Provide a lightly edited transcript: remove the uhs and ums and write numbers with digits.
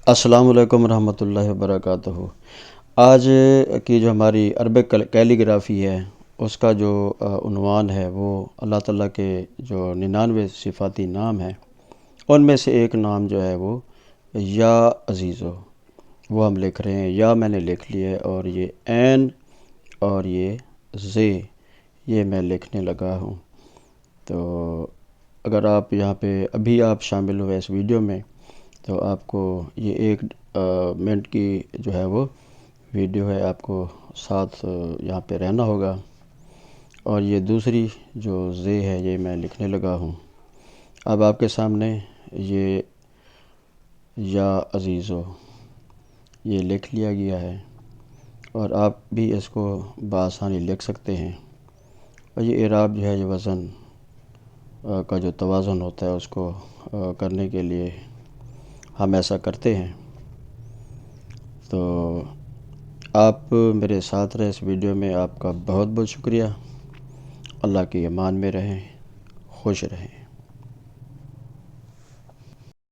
السلام علیکم ورحمۃ اللہ وبرکاتہ۔ آج کی جو ہماری عربک کیلیگرافی ہے اس کا جو عنوان ہے وہ اللہ تعالیٰ کے جو 99 صفاتی نام ہیں ان میں سے ایک نام جو ہے وہ یا عزیزو، وہ ہم لکھ رہے ہیں۔ یا میں نے لکھ لی ہے اور یہ عین اور یہ زے یہ میں لکھنے لگا ہوں۔ تو اگر آپ یہاں پہ ابھی آپ شامل ہوئے اس ویڈیو میں تو آپ کو یہ 1 منٹ کی جو ہے وہ ویڈیو ہے، آپ کو ساتھ یہاں پہ رہنا ہوگا۔ اور یہ دوسری جو زے ہے یہ میں لکھنے لگا ہوں۔ اب آپ کے سامنے یہ یا عزیزو یہ لکھ لیا گیا ہے اور آپ بھی اس کو بآسانی لکھ سکتے ہیں۔ اور یہ اعراب جو ہے یہ وزن کا جو توازن ہوتا ہے اس کو کرنے کے لیے ہم ایسا کرتے ہیں۔ تو آپ میرے ساتھ رہے اس ویڈیو میں، آپ کا بہت بہت شکریہ۔ اللہ کے امان میں رہیں، خوش رہیں۔